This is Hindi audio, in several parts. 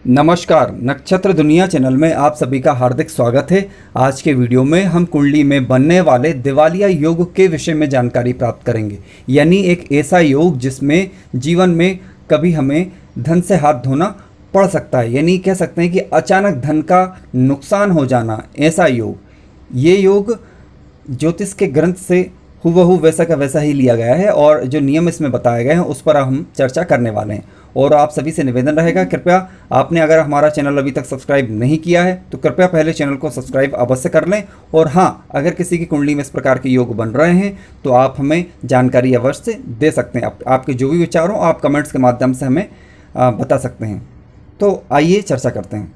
नमस्कार, नक्षत्र दुनिया चैनल में आप सभी का हार्दिक स्वागत है। आज के वीडियो में हम कुंडली में बनने वाले दिवालिया योग के विषय में जानकारी प्राप्त करेंगे। यानी एक ऐसा योग जिसमें जीवन में कभी हमें धन से हाथ धोना पड़ सकता है, यानी कह सकते हैं कि अचानक धन का नुकसान हो जाना, ऐसा योग। ये योग ज्योतिष के ग्रंथ से हुबहू वैसा का वैसा ही लिया गया है और जो नियम इसमें बताए गए हैं उस पर हम चर्चा करने वाले हैं। और आप सभी से निवेदन रहेगा, कृपया आपने अगर हमारा चैनल अभी तक सब्सक्राइब नहीं किया है तो कृपया पहले चैनल को सब्सक्राइब अवश्य कर लें। और हाँ, अगर किसी की कुंडली में इस प्रकार के योग बन रहे हैं तो आप हमें जानकारी अवश्य दे सकते हैं। आपके जो भी विचार हो आप कमेंट्स के माध्यम से हमें बता सकते हैं। तो आइए चर्चा करते हैं।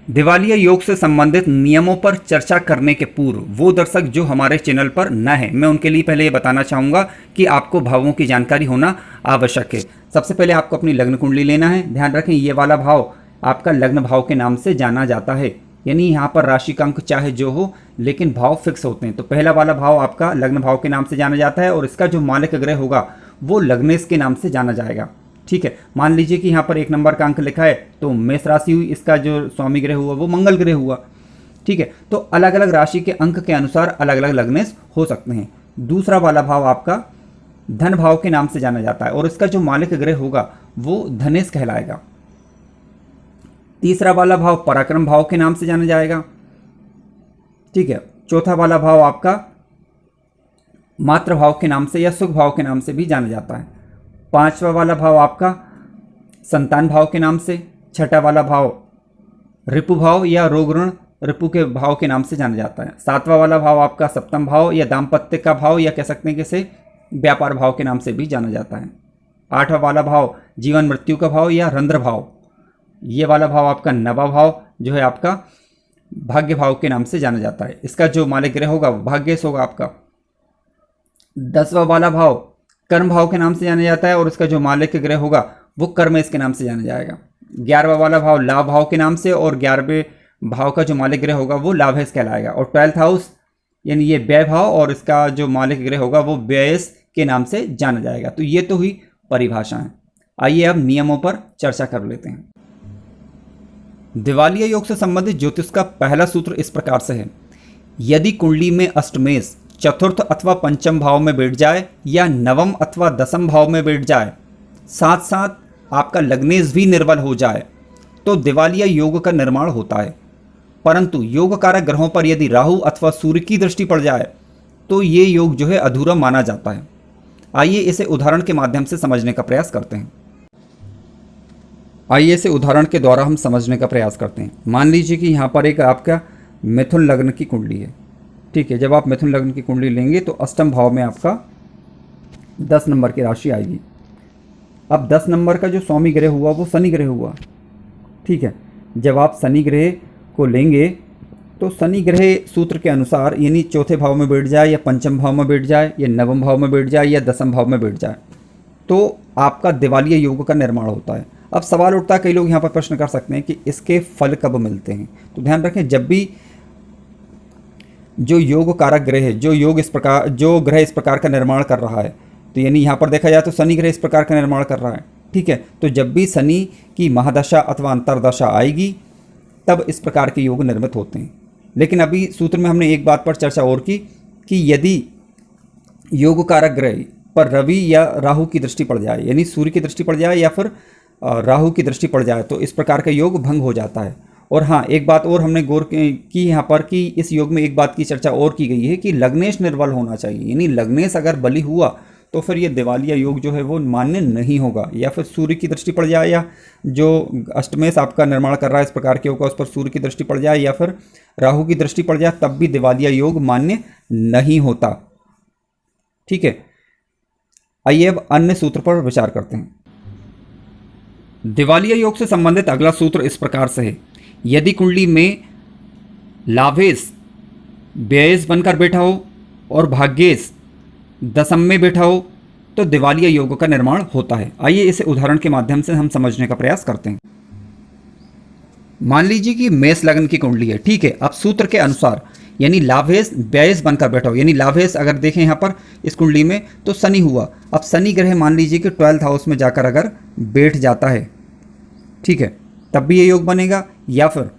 दिवालिया योग से संबंधित नियमों पर चर्चा करने के पूर्व वो दर्शक जो हमारे चैनल पर न है, मैं उनके लिए पहले ये बताना चाहूँगा कि आपको भावों की जानकारी होना आवश्यक है। सबसे पहले आपको अपनी लग्न कुंडली लेना है। ध्यान रखें, ये वाला भाव आपका लग्न भाव के नाम से जाना जाता है। यानी यहाँ पर राशि का अंक चाहे जो हो, लेकिन भाव फिक्स होते हैं। तो पहला वाला भाव आपका लग्न भाव के नाम से जाना जाता है और इसका जो मालिक ग्रह होगा वो लग्नेश के नाम से जाना जाएगा। ठीक है, मान लीजिए कि यहाँ पर 1 नंबर का अंक लिखा है तो मेष राशि हुई, इसका जो स्वामी ग्रह हुआ वो मंगल ग्रह हुआ। ठीक है, तो अलग अलग राशि के अंक के अनुसार अलग अलग लग्नेश हो सकते हैं। दूसरा वाला भाव आपका धन भाव के नाम से जाना जाता है और इसका जो मालिक ग्रह होगा वो धनेश कहलाएगा। तीसरा वाला भाव पराक्रम भाव के नाम से जाना जाएगा। ठीक है, चौथा वाला भाव आपका मातृ भाव के नाम से या सुख भाव के नाम से भी जाना जाता है। पांचवा वाला भाव आपका संतान भाव के नाम से, छठा वाला भाव रिपु भाव या रोग ऋण रिपु के भाव के नाम से जाना जाता है। सातवां वाला भाव आपका सप्तम भाव या दाम्पत्य का भाव या कह सकते हैं कि इसे व्यापार भाव के नाम से भी जाना जाता है। आठवां वाला भाव जीवन मृत्यु का भाव या रंध्र भाव, ये वाला भाव आपका नवा भाव जो है आपका भाग्य भाव के नाम से जाना जाता है। इसका जो मालिक ग्रह होगा वो भाग्येश होगा आपका। 10वां वाला भाव कर्म भाव के नाम से जाना जाता है और इसका जो मालिक ग्रह होगा वो कर्मेश के नाम से जाना जाएगा। 11वां वाला भाव लाभ भाव के नाम से और 11वें भाव का जो मालिक ग्रह होगा वो लाभेश कहलाएगा। और 12th हाउस यानी ये व्यय भाव और इसका जो मालिक ग्रह होगा वो व्ययेश के नाम से जाना जाएगा। तो ये तो हुई परिभाषाएं। आइए अब नियमों पर चर्चा कर लेते हैं। दिवालिया योग से संबंधित ज्योतिष का पहला सूत्र इस प्रकार से है। यदि कुंडली में अष्टमेश चतुर्थ अथवा पंचम भाव में बैठ जाए या नवम अथवा दसम भाव में बैठ जाए, साथ साथ आपका लग्नेश भी निर्बल हो जाए तो दिवालिया योग का निर्माण होता है। परंतु योग कारक ग्रहों पर यदि राहु अथवा सूर्य की दृष्टि पड़ जाए तो ये योग जो है अधूरा माना जाता है। आइए इसे उदाहरण के माध्यम से समझने का प्रयास करते हैं। आइए इसे उदाहरण के द्वारा हम समझने का प्रयास करते हैं। मान लीजिए कि यहाँ पर एक आपका मिथुन लग्न की कुंडली है। ठीक है, जब आप मिथुन लग्न की कुंडली लेंगे तो अष्टम भाव में आपका 10 नंबर की राशि आएगी। अब 10 नंबर का जो स्वामी ग्रह हुआ वो शनि ग्रह हुआ। ठीक है, जब आप शनि ग्रह को लेंगे तो शनि ग्रह सूत्र के अनुसार यानी चौथे भाव में बैठ जाए या पंचम भाव में बैठ जाए या नवम भाव में बैठ जाए या दसम भाव में बैठ जाए तो आपका दिवालिया योग का निर्माण होता है। अब सवाल उठता है, कई लोग यहाँ पर प्रश्न कर सकते हैं कि इसके फल कब मिलते हैं। तो ध्यान रखें, जब भी जो योग कारक ग्रह है, जो ग्रह इस प्रकार का निर्माण कर रहा है, तो यानी यहाँ पर देखा जाए तो शनि ग्रह इस प्रकार का निर्माण कर रहा है। ठीक है, तो जब भी शनि की महादशा अथवा अंतरदशा आएगी तब इस प्रकार के योग निर्मित होते हैं। लेकिन अभी सूत्र में हमने एक बात पर चर्चा और की कि यदि योग कारक ग्रह पर रवि या राहु की दृष्टि पड़ जाए, यानी सूर्य की दृष्टि पड़ जाए या फिर राहु की दृष्टि पड़ जाए तो इस प्रकार का योग भंग हो जाता है। और हाँ, एक बात और हमने गौर की यहाँ पर कि इस योग में एक बात की चर्चा और की गई है कि लग्नेश निर्बल होना चाहिए। यानी लग्नेश अगर बली हुआ तो फिर ये दिवालिया योग जो है वो मान्य नहीं होगा। या फिर सूर्य की दृष्टि पड़ जाए या जो अष्टमेश आपका निर्माण कर रहा है इस प्रकार के होगा उस पर सूर्य की दृष्टि पड़ जाए या फिर राहु की दृष्टि पड़ जाए तब भी दिवालिया योग मान्य नहीं होता। ठीक है, आइए अब अन्य सूत्र पर विचार करते हैं। दिवालिया योग से संबंधित अगला सूत्र इस प्रकार से है। यदि कुंडली में लाभेश व्ययेश बनकर बैठा हो और भाग्येश दसम में बैठा हो तो दिवालिया योग का निर्माण होता है। आइए इसे उदाहरण के माध्यम से हम समझने का प्रयास करते हैं। मान लीजिए कि मेष लग्न की कुंडली है। ठीक है, अब सूत्र के अनुसार यानी लाभेश व्ययेश बनकर बैठा हो, यानी लाभेश अगर देखें यहाँ पर इस कुंडली में तो शनि हुआ। अब शनि ग्रह मान लीजिए कि 12th हाउस में जाकर अगर बैठ जाता है, ठीक है, तब भी ये योग बनेगा, या फिर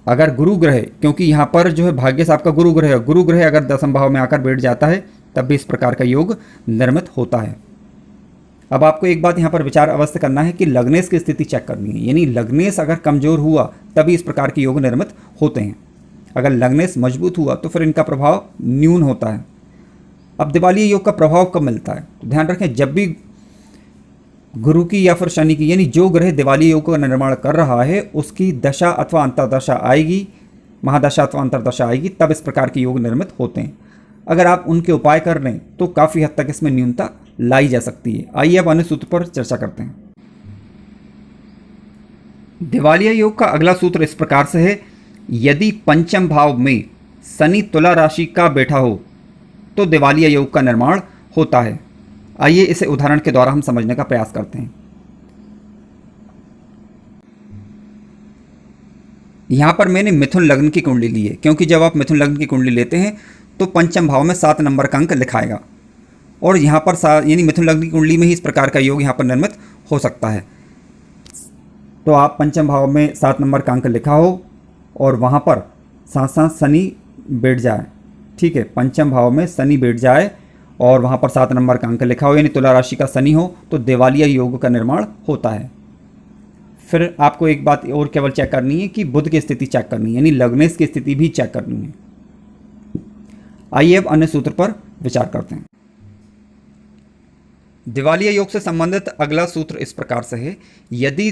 अगर गुरु ग्रह, क्योंकि यहाँ पर जो है भाग्य से आपका गुरु ग्रह है, गुरु ग्रह अगर दसम भाव में आकर बैठ जाता है तब भी इस प्रकार का योग निर्मित होता है। अब आपको एक बात यहाँ पर विचार अवश्य करना है कि लग्नेश की स्थिति चेक करनी है, यानी लग्नेश अगर कमजोर हुआ तभी इस प्रकार के योग निर्मित होते हैं। अगर लग्नेश मजबूत हुआ तो फिर इनका प्रभाव न्यून होता है। अब दिवालिया योग का प्रभाव कब मिलता है, तो ध्यान रखें, जब भी गुरु की या फिर शनि की, यानी जो ग्रह दिवालिया योग का निर्माण कर रहा है उसकी दशा अथवा अंतर्दशा आएगी, महादशा अथवा अंतर्दशा आएगी, तब इस प्रकार के योग निर्मित होते हैं। अगर आप उनके उपाय कर लें तो काफ़ी हद तक इसमें न्यूनता लाई जा सकती है। आइए अब अन्य सूत्र पर चर्चा करते हैं। दिवालिया योग का अगला सूत्र इस प्रकार से है, यदि पंचम भाव में शनि तुला राशि का बैठा हो तो दिवालिया योग का निर्माण होता है। आइए इसे उदाहरण के द्वारा हम समझने का प्रयास करते हैं। यहां पर मैंने मिथुन लग्न की कुंडली ली है, क्योंकि जब आप मिथुन लग्न की कुंडली लेते हैं तो पंचम भाव में 7 नंबर का अंक लिखाएगा, और यहाँ पर यानी मिथुन लग्न की कुंडली में ही इस प्रकार का योग यहाँ पर निर्मित हो सकता है। तो आप पंचम भाव में 7 नंबर का अंक लिखा हो और वहाँ पर साथ साथ शनि बैठ जाए, ठीक है, पंचम भाव में शनि बैठ जाए और वहाँ पर 7 नंबर का अंक लिखा हो, यानी तुला राशि का शनि हो, तो दिवालिया योग का निर्माण होता है। फिर आपको एक बात और केवल चेक करनी है कि बुध की स्थिति चेक करनी है, यानी लग्नेश की स्थिति भी चेक करनी है। आइए अब अन्य सूत्र पर विचार करते हैं। दिवालिया योग से संबंधित अगला सूत्र इस प्रकार से है, यदि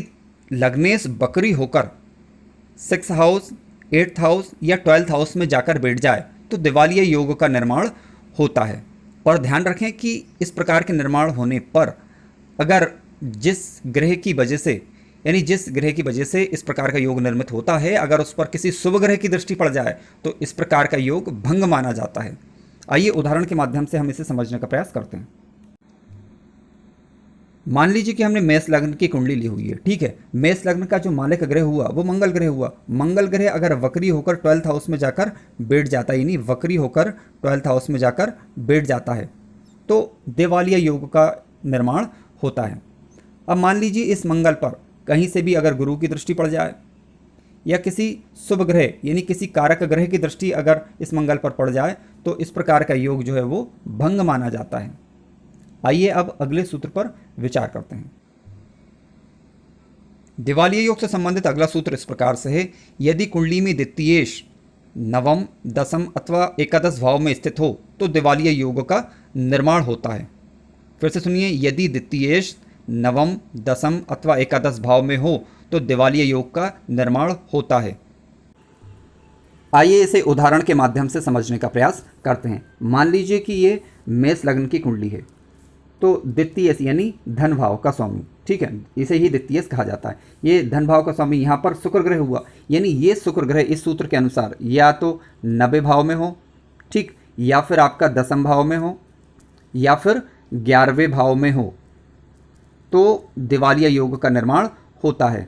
लग्नेश बकरी होकर 6th हाउस, 8th हाउस या 12th हाउस में जाकर बैठ जाए तो दिवालिया योग का निर्माण होता है। पर ध्यान रखें कि इस प्रकार के निर्माण होने पर अगर जिस ग्रह की वजह से, यानी जिस ग्रह की वजह से इस प्रकार का योग निर्मित होता है, अगर उस पर किसी शुभ ग्रह की दृष्टि पड़ जाए तो इस प्रकार का योग भंग माना जाता है। आइए उदाहरण के माध्यम से हम इसे समझने का प्रयास करते हैं। मान लीजिए कि हमने मेष लग्न की कुंडली ली हुई है, ठीक है। मेष लग्न का जो मालिक ग्रह हुआ वो मंगल ग्रह हुआ। मंगल ग्रह अगर वक्री होकर 12th हाउस में जाकर बैठ जाता है, यानी वक्री होकर 12th हाउस में जाकर बैठ जाता है, तो दिवालिया योग का निर्माण होता है। अब मान लीजिए इस मंगल पर कहीं से भी अगर गुरु की दृष्टि पड़ जाए या किसी शुभ ग्रह यानी किसी कारक ग्रह की दृष्टि अगर इस मंगल पर पड़ जाए तो इस प्रकार का योग जो है वो भंग माना जाता है। आइए अब अगले सूत्र पर विचार करते हैं। दिवालिया योग से संबंधित अगला सूत्र इस प्रकार से है, यदि कुंडली में द्वितीयेश नवम, दसम अथवा एकादश भाव में स्थित हो तो दिवालिया योग का निर्माण होता है। फिर से सुनिए, यदि द्वितीयेश नवम, दसम अथवा एकादश भाव में हो तो दिवालिया योग का निर्माण होता है। आइए इसे उदाहरण के माध्यम से समझने का प्रयास करते हैं। मान लीजिए कि ये मेष लग्न की कुंडली है, तो द्वितीयेश यानी धन भाव का स्वामी, ठीक है, इसे ही द्वितीयेश कहा जाता है। ये धन भाव का स्वामी यहाँ पर शुक्र ग्रह हुआ, यानी ये शुक्र ग्रह इस सूत्र के अनुसार या तो 90 भाव में हो, ठीक, या फिर आपका दसम भाव में हो, या फिर 11वें भाव में हो, तो दिवालिया योग का निर्माण होता है।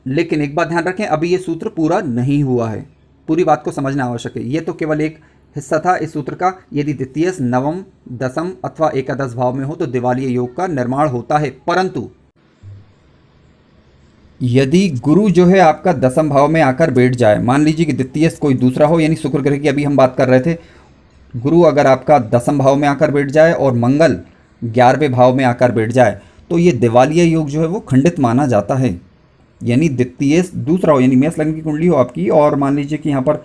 लेकिन एक बात ध्यान रखें, अभी ये सूत्र पूरा नहीं हुआ है, पूरी बात को समझना आवश्यक है। ये तो केवल एक हिस्सा था इस सूत्र का। यदि द्वितीयेश नवम, दसम अथवा एकादश भाव में हो तो दिवालिया योग का निर्माण होता है। परंतु यदि गुरु जो है आपका दसम भाव में आकर बैठ जाए, मान लीजिए कि द्वितीयेश कोई दूसरा हो, यानी शुक्र ग्रह की अभी हम बात कर रहे थे, गुरु अगर आपका दसम भाव में आकर बैठ जाए और मंगल 11वें भाव में आकर बैठ जाए तो ये दिवालिया योग जो है वो खंडित माना जाता है। यानी द्वितीयेश दूसरा हो, यानी मेष लग्न की कुंडली हो आपकी, और मान लीजिए कि यहाँ पर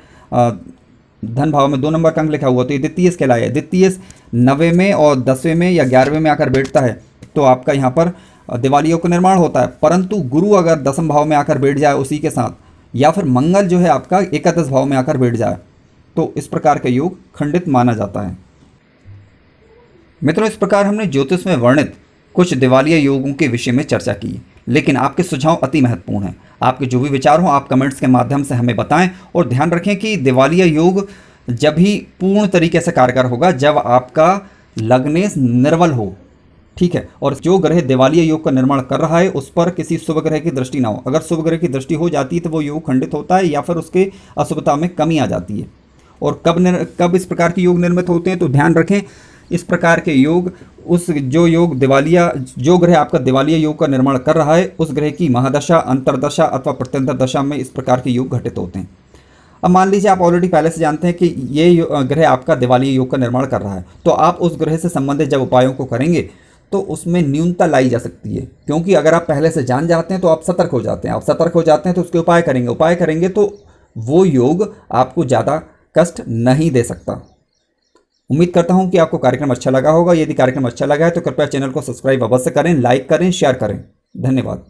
धन भाव में 2 नंबर का अंक लिखा हुआ, तो ये द्वितीयेश कहलाया। द्वितीयेश 9वें में और 10वें में या 11वें में आकर बैठता है तो आपका यहाँ पर दिवालिया योग का निर्माण होता है। परंतु गुरु अगर दसम भाव में आकर बैठ जाए उसी के साथ, या फिर मंगल जो है आपका एकादश भाव में आकर बैठ जाए, तो इस प्रकार का योग खंडित माना जाता है। मित्रों, इस प्रकार हमने ज्योतिष में वर्णित कुछ दिवालिया योगों के विषय में चर्चा की, लेकिन आपके सुझाव अति महत्वपूर्ण हैं। आपके जो भी विचार हों आप कमेंट्स के माध्यम से हमें बताएं, और ध्यान रखें कि दिवालिया योग जब ही पूर्ण तरीके से कारगर होगा जब आपका लग्नेश निर्बल हो, ठीक है, और जो ग्रह दिवालिया योग का निर्माण कर रहा है उस पर किसी शुभ ग्रह की दृष्टि ना हो। अगर शुभ ग्रह की दृष्टि हो जाती है तो वो योग खंडित होता है या फिर उसके अशुभता में कमी आ जाती है। और कब इस प्रकार के योग निर्मित होते हैं, तो ध्यान रखें इस प्रकार के योग उस जो ग्रह आपका दिवालिया योग का निर्माण कर रहा है उस ग्रह की महादशा, अंतरदशा अथवा प्रत्यंतर दशा में इस प्रकार के योग घटित होते हैं। अब मान लीजिए आप ऑलरेडी पहले से जानते हैं कि ये ग्रह आपका दिवालिया योग का निर्माण कर रहा है, तो आप उस ग्रह से संबंधित जब उपायों को करेंगे तो उसमें न्यूनता लाई जा सकती है, क्योंकि अगर आप पहले से जान जाते हैं तो आप सतर्क हो जाते हैं। आप सतर्क हो जाते हैं तो उसके उपाय करेंगे तो वो योग आपको ज़्यादा कष्ट नहीं दे सकता। उम्मीद करता हूं कि आपको कार्यक्रम अच्छा लगा होगा। यदि कार्यक्रम अच्छा लगा है तो कृपया चैनल को सब्सक्राइब अवश्य करें, लाइक करें, शेयर करें। धन्यवाद।